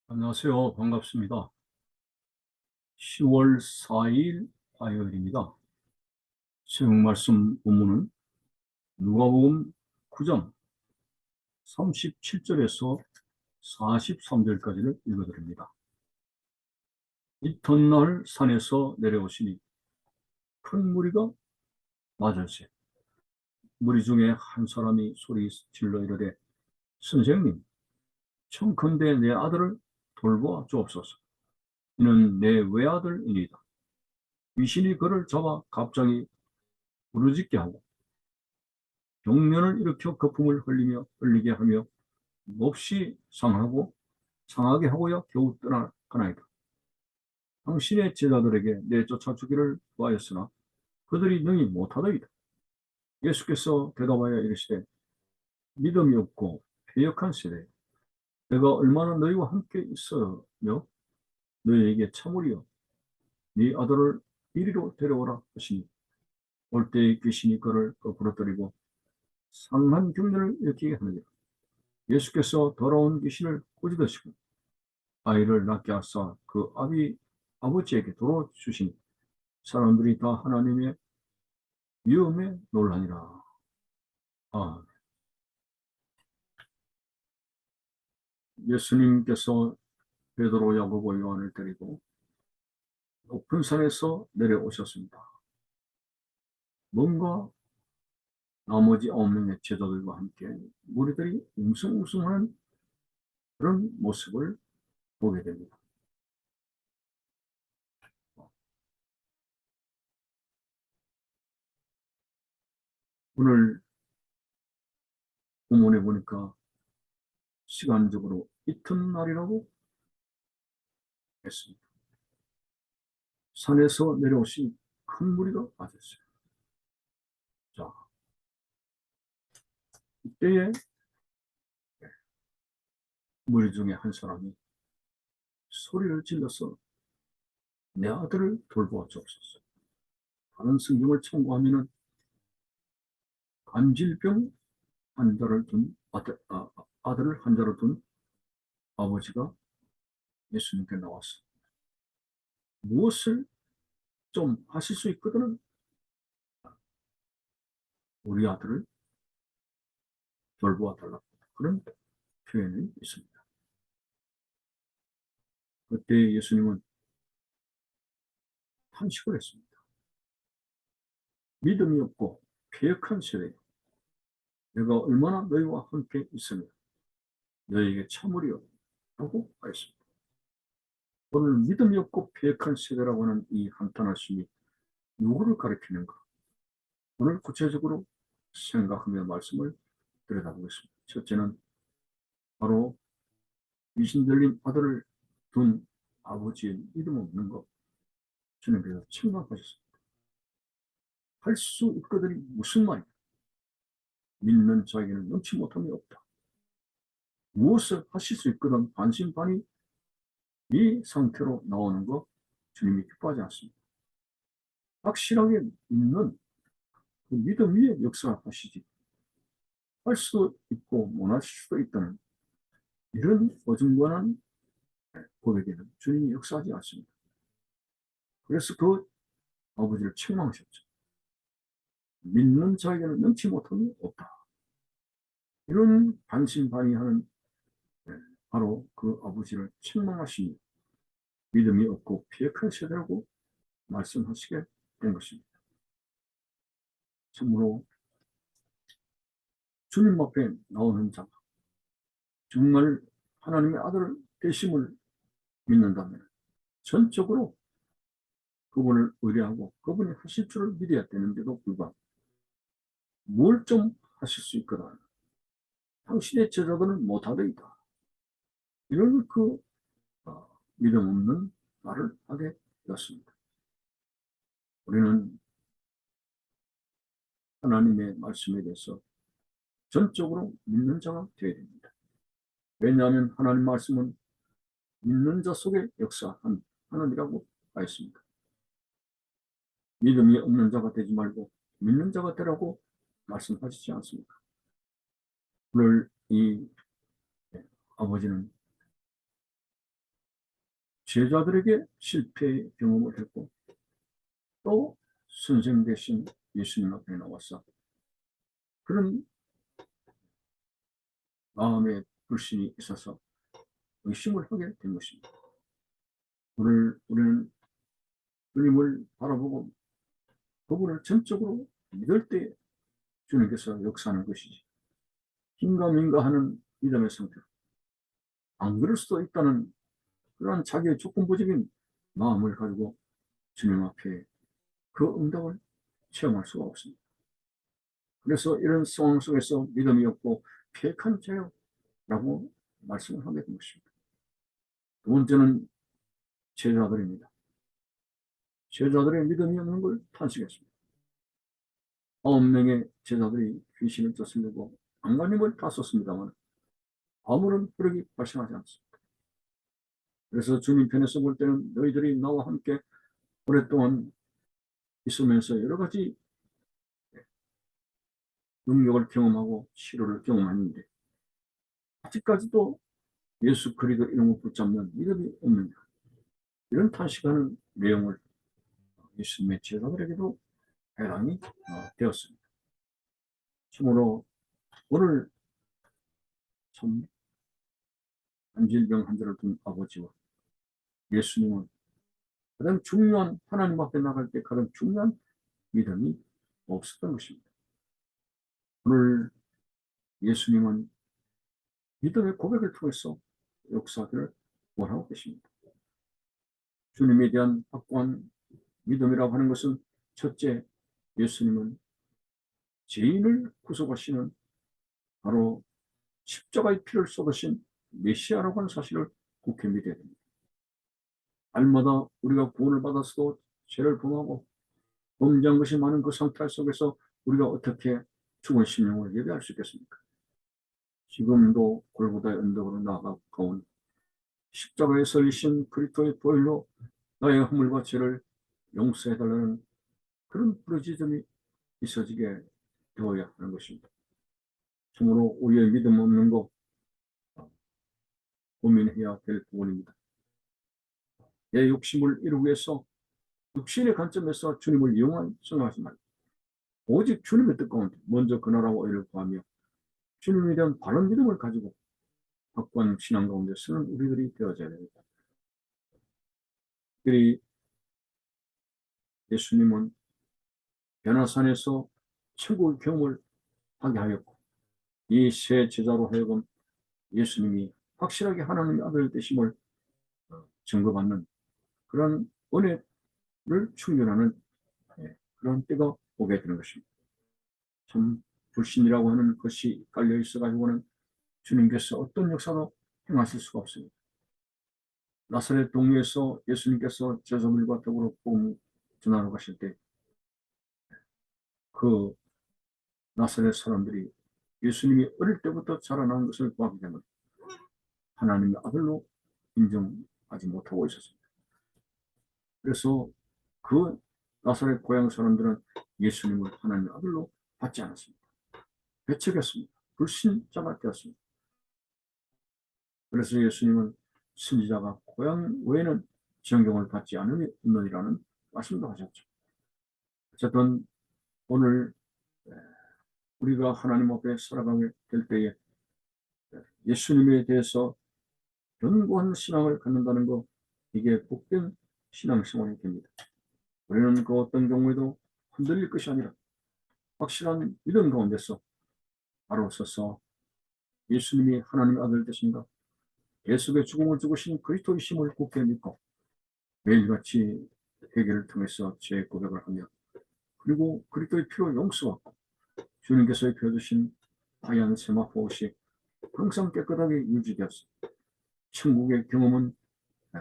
안녕하세요. 반갑습니다. 10월 4일 화요일입니다. 새벽 말씀 본문은 누가복음 9장 37절에서 43절까지를 읽어드립니다. 이튿날 산에서 내려오시니 큰 무리가 맞을세. 무리 중에 한 사람이 소리 질러 이르되 선생님, 청컨대 내 아들을 돌보아 주옵소서. 이는 내 외아들이니이다. 귀신이 그를 잡아 갑자기 부르짖게 하고 경련을 일으켜 거품을 흘리게 하며 몹시 상하게 하고야 겨우 떠나가나이다. 당신의 제자들에게 내쫓아 주기를 구하였으나 그들이 능히 못하더이다. 예수께서 대답하여 이르시되 믿음이 없고 패역한 세대, 내가 얼마나 너희와 함께 있으며 너희에게 참으리요 네 아들을 이리로 데려오라 하시니 올 때에 귀신이 그를 부러뜨리고 상한 경련을 일으키게 하느니라. 예수께서 더러운 귀신을 꾸짖으시고 아이를 낳게 하사 그 아버지에게 도로 주시니 사람들이 다 하나님의 위엄에 놀라니라. 아, 예수님께서 베드로, 야고보, 요한을 데리고 높은 산에서 내려오셨습니다. 뭔가 나머지 9명의 제자들과 함께 무리들이 웅성웅성하는 그런 모습을 보게 됩니다. 오늘 본문에 보니까 시간적으로 이튿날이라고 했습니다. 산에서 내려오신 큰 무리가 맞았어요. 자, 이때에 무리 중에 한 사람이 소리를 질러서 내 아들을 돌보아 주옵소서. 다른 성경을 참고하면은 간질병 환자를 둔 아들을 환자로 둔 아버지가 예수님께 나왔어. 무엇을 좀 하실 수 있거든? 우리 아들을 돌보아 달라고. 그런 표현이 있습니다. 그때 예수님은 탄식을 했습니다. 믿음이 없고 패역한 세대, 내가 얼마나 너희와 함께 있으며 너희에게 참으리요 라고 하였습니다. 오늘 믿음이 없고 패역한 세대라고 하는 이 한탄하심이 누구를 가리키는가? 오늘 구체적으로 생각하며 말씀을 들여다보겠습니다. 첫째는 바로 귀신 들린 아들을 둔 아버지의 믿음 없는 것, 주님께서 책망하셨습니다. 할 수 있거든이 무슨 말이냐? 믿는 자에게는 넘치 못함이 없다. 무엇을 하실 수 있거든 반신반의 이 상태로 나오는 것 주님이 기뻐하지 않습니다. 확실하게 믿는 그 믿음 위에 역사하시지. 할 수 있고 못할 수도 있다는 이런 어중간한 고백에는 주님이 역사하지 않습니다. 그래서 그 아버지를 책망하셨죠. 믿는 자에게는 능치 못함이 없다. 이런 반신반의하는 바로 그 아버지를 책망하시니 믿음이 없고 피역한 세대라고 말씀하시게 된 것입니다. 참으로 주님 앞에 나오는 자, 정말 하나님의 아들 되심을 믿는다면 전적으로 그분을 의뢰하고 그분이 하실 줄을 믿어야 되는데도 불구하고 뭘 좀 하실 수 있거든. 당신의 제자들은 못하더이다. 이런 믿음 없는 말을 하게 되었습니다. 우리는 하나님의 말씀에 대해서 전적으로 믿는 자가 되어야 됩니다. 왜냐하면 하나님 말씀은 믿는 자 속에 역사하느니라고 하였습니다. 믿음이 없는 자가 되지 말고 믿는 자가 되라고 말씀하시지 않습니까? 오늘 이 아버지는 제자들에게 실패의 경험을 했고 또 선생 대신 예수님 앞에 나와서 그런 마음의 불신이 있어서 의심을 하게 된 것입니다. 오늘 우리는 주님을 바라보고 그분을 전적으로 믿을 때 주님께서 역사하는 것이지 긴가민가 하는 믿음의 상태, 안 그럴 수도 있다는 그러한 자기의 조건부적인 마음을 가지고 주님 앞에 그 응답을 체험할 수가 없습니다. 그래서 이런 상황 속에서 믿음이 없고 패역한 자요라고 말씀을 하게 된 것입니다. 두 번째는 제자들입니다. 제자들의 믿음이 없는 걸 탄식했습니다. 9명의 제자들이 귀신을 쫓으려고 안간힘을 다 썼습니다만 아무런 효력이 발생하지 않습니다. 그래서 주님 편에서 볼 때는 너희들이 나와 함께 오랫동안 있으면서 여러 가지 능력을 경험하고 치료를 경험했는데 아직까지도 예수 그리스도 이름을 붙잡는 믿음이 없느냐, 이런 탄식하는 내용을 예수님의 제자들에게도 해당이 되었습니다. 참으로 오늘 참 한질병 환자를 둔 아버지와 예수님은 가장 중요한, 하나님 앞에 나갈 때 가장 중요한 믿음이 없었던 것입니다. 오늘 예수님은 믿음의 고백을 통해서 역사들을 원하고 계십니다. 주님에 대한 확고한 믿음이라고 하는 것은 첫째, 예수님은 죄인을 구속하시는 바로 십자가의 피를 쏟으신 메시아라고 하는 사실을 굳게 믿어야 됩니다. 날마다 우리가 구원을 받았어도 죄를 범하고 범죄한 것이 많은 그 상태 속에서 우리가 어떻게 죽은 심령을 예배할 수 있겠습니까? 지금도 골고다의 언덕으로 나아가온 십자가에 설리신 그리스도의 보혈로 나의 허물과 죄를 용서해달라는 그런 부르짖음이 있어지게 되어야 하는 것입니다. 참으로 우리의 믿음 없는 것 고민해야 될 부분입니다. 내 욕심을 이루기 위해서 육신의 관점에서 주님을 영원히 생각하지 말고 오직 주님의 뜻 가운데 먼저 그 나라와 의를 구하며 주님에 대한 바른 믿음을 가지고 확고한 신앙 가운데 서는 우리들이 되어져야 됩니다. 특별히 예수님은 변화산에서 천국의 경험을 하게 하였고 이 세 제자로 하여금 예수님이 확실하게 하나님의 아들 되심을 증거받는 그런 은혜를 충전하는 그런 때가 오게 되는 것입니다. 참 불신이라고 하는 것이 깔려 있어 가지고는 주님께서 어떤 역사도 행하실 수가 없습니다. 나사렛 동네에서 예수님께서 제자들과 더불어 복음을 전하러 가실 때 그 나사렛 사람들이 예수님이 어릴 때부터 자라난 것을 보았기 때문에 하나님의 아들로 인정하지 못하고 있었습니다. 그래서 그 나사렛 고향 사람들은 예수님을 하나님의 아들로 받지 않았습니다. 배척했습니다. 불신자가 되었습니다. 그래서 예수님은 선지자가 고향 외에는 존경을 받지 않으리라는 말씀도 하셨죠. 어쨌든 오늘 우리가 하나님 앞에 살아가게 될 때에 예수님에 대해서 견고한 신앙을 갖는다는 것, 이게 복된 신앙생활이 됩니다. 우리는 그 어떤 경우에도 흔들릴 것이 아니라 확실한 믿음 가운데서 바로 서서 예수님이 하나님의 아들 되신가, 예수의 죽음을 죽으신 그리스도이심을 굳게 믿고 매일같이 회개를 통해서 죄 고백을 하며 그리고 그리스도의 피로 용서받고 주님께서 입혀주신 하얀 세마포 옷이 항상 깨끗하게 유지되었습니다. 천국의 경험은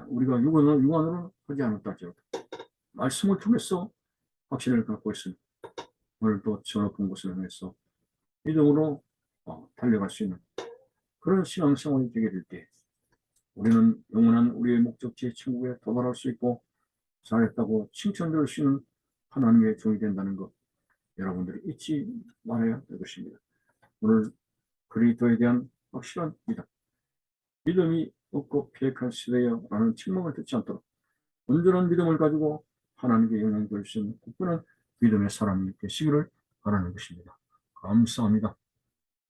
우리가 육안으로 하지 않았다 할지라도 말씀을 통해서 확신을 갖고 있습니다. 오늘도 저 높은 곳을 향해서 믿음으로 달려갈 수 있는 그런 신앙생활이 되게 될 때 우리는 영원한 우리의 목적지 천국에 도달할 수 있고 잘했다고 칭찬될 수 있는 하나님의 종이 된다는 것, 여러분들이 잊지 말아야 될 것입니다. 오늘 그리스도에 대한 확실한 믿음이 없고 폐역한 시대여라는 책망을 듣지 않도록 온전한 믿음을 가지고 하나님께 영광 돌릴 수 있는 굳건한 믿음의 사람이 되시기를 바라는 것입니다. 감사합니다.